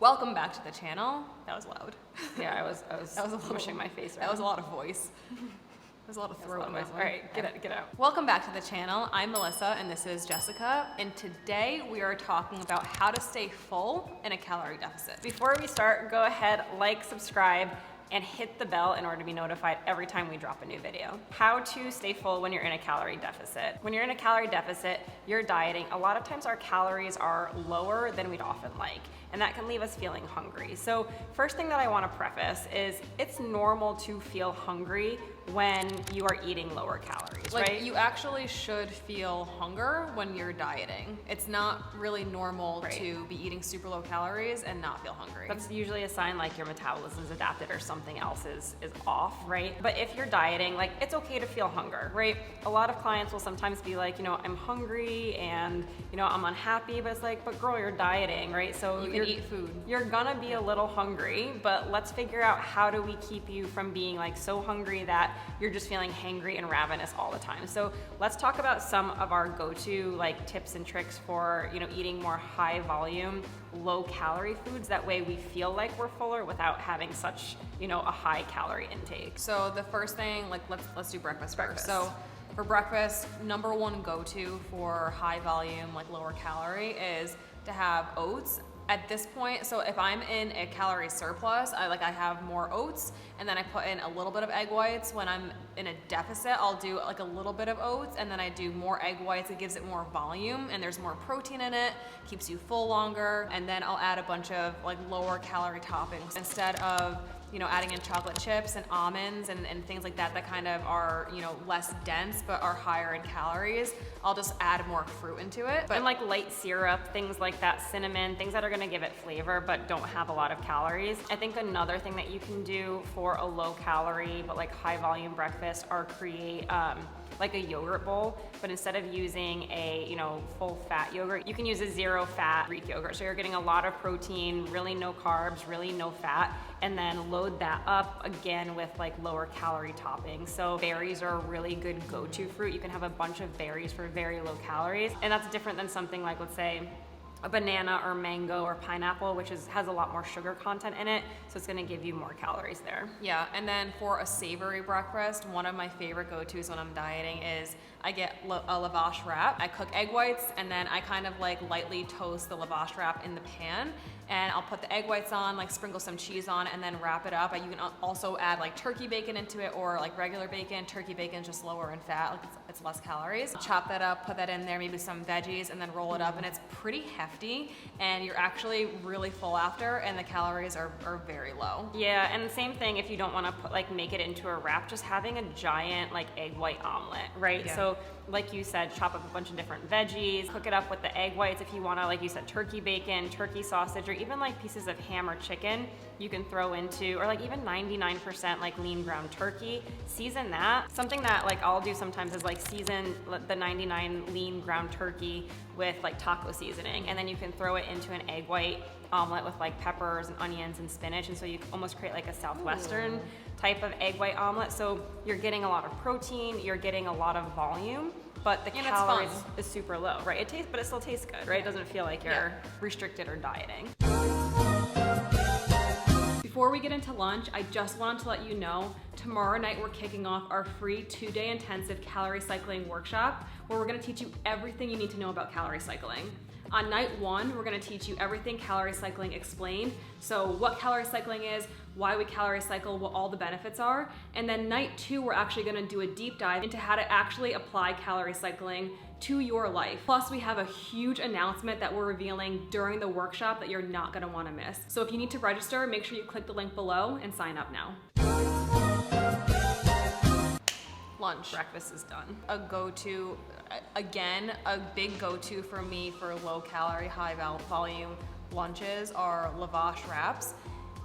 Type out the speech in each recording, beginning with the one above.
Welcome back to the channel. That was loud. Yeah, I was pushing my face around. That was a lot of voice. There's a lot of throat noise. All right, get out. Welcome back to the channel. I'm Melissa and this is Jessica. And today we are talking about how to stay full in a calorie deficit. Before we start, go ahead, like, subscribe, and hit the bell in order to be notified every time we drop a new video. How to stay full when you're in a calorie deficit. When you're in a calorie deficit, you're dieting. A lot of times our calories are lower than we'd often like, and that can leave us feeling hungry. So first thing that I want to preface is it's normal to feel hungry when you are eating lower calories, Like right? you actually should feel hunger when you're dieting. It's not really normal to be eating super low calories and not feel hungry. That's usually a sign like your metabolism is adapted or something else is off, right? But if you're dieting, like it's okay to feel hunger, right? A lot of clients will sometimes be like, I'm hungry and, I'm unhappy, but it's like, but girl, you're dieting, right? So you can eat food. You're gonna be a little hungry, but let's figure out how do we keep you from being like so hungry that you're just feeling hangry and ravenous all the time. So let's talk about some of our go-to like tips and tricks for, eating more high volume, low calorie foods. That way we feel like we're fuller without having such, a high calorie intake. So the first thing, like let's do breakfast first. So for breakfast, number one go-to for high volume, like lower calorie is to have oats. At this point, so if I'm in a calorie surplus, I have more oats, and then I put in a little bit of egg whites. When I'm in a deficit, I'll do like a little bit of oats, and then I do more egg whites. It gives it more volume, and there's more protein in it, keeps you full longer, and then I'll add a bunch of like lower calorie toppings instead of adding in chocolate chips and almonds and things like that kind of are, less dense but are higher in calories. I'll just add more fruit into it. And like light syrup, things like that, cinnamon, things that are gonna give it flavor but don't have a lot of calories. I think another thing that you can do for a low calorie but like high volume breakfast are create like a yogurt bowl, but instead of using a full fat yogurt, you can use a zero fat Greek yogurt. So you're getting a lot of protein, really no carbs, really no fat, and then load that up again with like lower calorie toppings. So berries are a really good go-to fruit. You can have a bunch of berries for very low calories, and that's different than something like, let's say, a banana or mango or pineapple, which has a lot more sugar content in it, so it's gonna give you more calories there. Yeah, and then for a savory breakfast, one of my favorite go-tos when I'm dieting is I get a lavash wrap. I cook egg whites, and then I kind of like lightly toast the lavash wrap in the pan, and I'll put the egg whites on, like sprinkle some cheese on, and then wrap it up. You can also add like turkey bacon into it or like regular bacon. Turkey bacon is just lower in fat, like it's less calories. Chop that up, put that in there, maybe some veggies, and then roll it up, and it's pretty hefty, and you're actually really full after, and the calories are very low. Yeah, and the same thing if you don't want to make it into a wrap, just having a giant like egg white omelet, right? Yeah. So like you said, chop up a bunch of different veggies, cook it up with the egg whites. If you want to, like you said, turkey bacon, turkey sausage, or even like pieces of ham or chicken, you can throw into, or like even 99% like lean ground turkey, season that. Something that like I'll do sometimes is like season the 99 lean ground turkey with like taco seasoning, and then you can throw it into an egg white omelet with like peppers and onions and spinach, and so you almost create like a southwestern type of egg white omelet. So you're getting a lot of protein, you're getting a lot of volume, but the calories is super low, right? It tastes, but it still tastes good, right? It doesn't feel like you're restricted or dieting. Before we get into lunch, I just wanted to let you know, tomorrow night we're kicking off our free 2-day intensive calorie cycling workshop, where we're gonna teach you everything you need to know about calorie cycling. On night 1, we're gonna teach you everything calorie cycling explained. So what calorie cycling is, why we calorie cycle, what all the benefits are. And then night 2, we're actually gonna do a deep dive into how to actually apply calorie cycling to your life. Plus, we have a huge announcement that we're revealing during the workshop that you're not gonna wanna miss. So if you need to register, make sure you click the link below and sign up now. Lunch. Breakfast is done. A go-to, again, a big go-to for me for low calorie, high volume lunches are lavash wraps.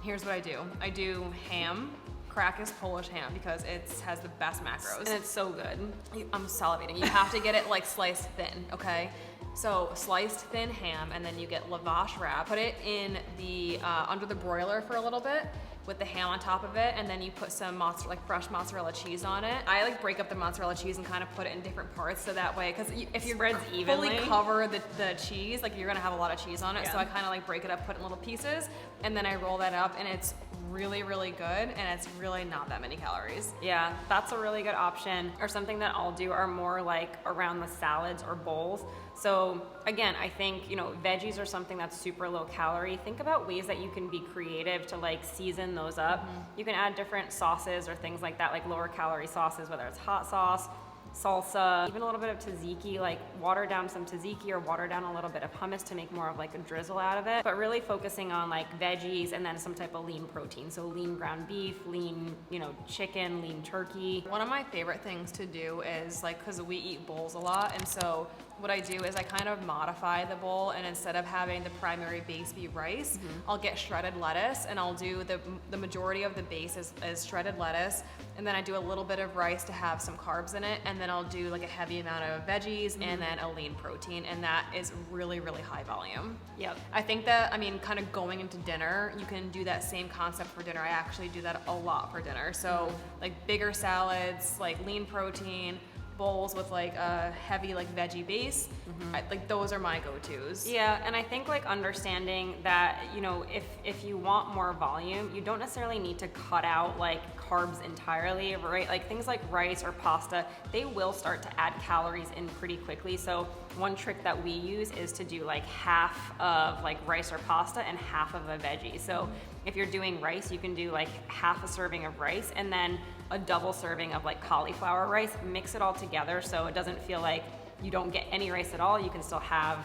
Here's what I do. I do ham, Krakus Polish ham, because it has the best macros. And it's so good. I'm salivating. You have to get it like sliced thin, okay? So sliced thin ham, and then you get lavash wrap. Put it in the under the broiler for a little bit, with the ham on top of it, and then you put some fresh mozzarella cheese on it. I like break up the mozzarella cheese and kind of put it in different parts, so that way, because if you Spreads evenly. fully cover the cheese, like you're gonna have a lot of cheese on it. Yeah. So I kind of like break it up, put it in little pieces, and then I roll that up, and it's really, really good, and it's really not that many calories. Yeah, that's a really good option. Or something that I'll do are more like around the salads or bowls. So again, I think, veggies are something that's super low calorie. Think about ways that you can be creative to like season those up. You can add different sauces or things like that, like lower calorie sauces, whether it's hot sauce, salsa, even a little bit of tzatziki, like water down some tzatziki or water down a little bit of hummus to make more of like a drizzle out of it. But really focusing on like veggies and then some type of lean protein. So lean ground beef, lean, chicken, lean turkey. One of my favorite things to do is because we eat bowls a lot, and so what I do is I kind of modify the bowl, and instead of having the primary base be rice, I'll get shredded lettuce, and I'll do the majority of the base is shredded lettuce, and then I do a little bit of rice to have some carbs in it, and then I'll do like a heavy amount of veggies and then a lean protein, and that is really, really high volume. Yep. I think that, kind of going into dinner, you can do that same concept for dinner. I actually do that a lot for dinner. So like bigger salads, like lean protein, bowls with like a heavy like veggie base. Like those are my go-tos. Yeah, and I think like understanding that, if you want more volume, you don't necessarily need to cut out like carbs entirely, right? Like things like rice or pasta, they will start to add calories in pretty quickly. So one trick that we use is to do like half of like rice or pasta and half of a veggie. So if you're doing rice, you can do like half a serving of rice and then a double serving of like cauliflower rice. Mix it all together so it doesn't feel like you don't get any rice at all. You can still have,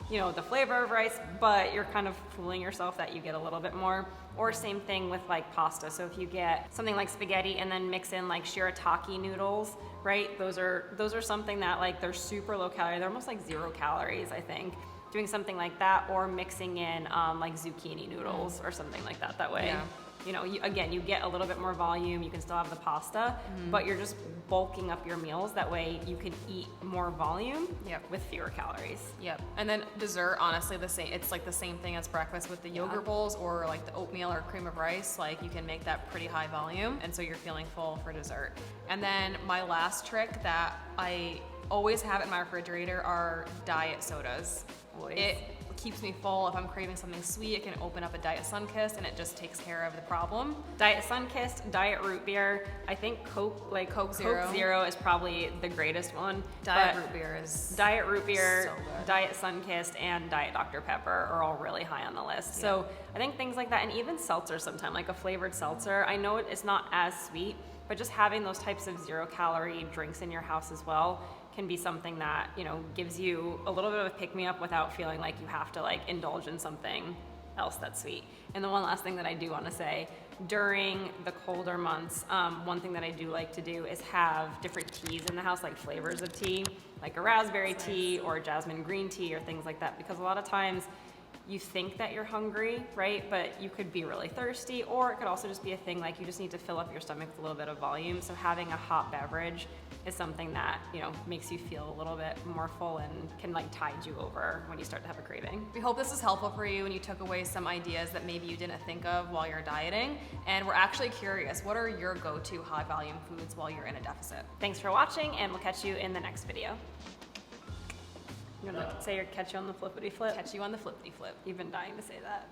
the flavor of rice, but you're kind of fooling yourself that you get a little bit more. Or same thing with like pasta. So if you get something like spaghetti and then mix in like shirataki noodles, right? Those are something that like they're super low calorie. They're almost like 0 calories, I think. Doing something like that, or mixing in like zucchini noodles or something like that. That way, Yeah. You get a little bit more volume. You can still have the pasta, but you're just bulking up your meals. That way you can eat more volume with fewer calories. Yep. And then dessert, honestly, the same. It's like the same thing as breakfast with the yogurt bowls or like the oatmeal or cream of rice. Like you can make that pretty high volume, and so you're feeling full for dessert. And then my last trick that I always have in my refrigerator are diet sodas. It keeps me full. If I'm craving something sweet, it can open up a Diet Sunkist, and it just takes care of the problem. Diet Sunkist, Diet Root Beer. I think Coke Zero is probably the greatest one. Diet Root Beer is Diet Root Beer, so good. Diet Sunkist, and Diet Dr. Pepper are all really high on the list. Yeah. So I think things like that, and even seltzer sometimes, like a flavored seltzer. I know it's not as sweet, but just having those types of 0 calorie drinks in your house as well can be something that, gives you a little bit of a pick-me-up without feeling like you have to like indulge in something else that's sweet. And the one last thing that I do want to say, during the colder months, one thing that I do like to do is have different teas in the house, like flavors of tea, like a raspberry tea or jasmine green tea or things like that, because a lot of times you think that you're hungry, right? But you could be really thirsty, or it could also just be a thing like you just need to fill up your stomach with a little bit of volume. So having a hot beverage is something that, makes you feel a little bit more full and can like tide you over when you start to have a craving. We hope this is helpful for you and you took away some ideas that maybe you didn't think of while you're dieting. And we're actually curious, what are your go-to high volume foods while you're in a deficit? Thanks for watching, and we'll catch you in the next video. You want to say or catch you on the flippity flip? Catch you on the flippity flip. You've been dying to say that.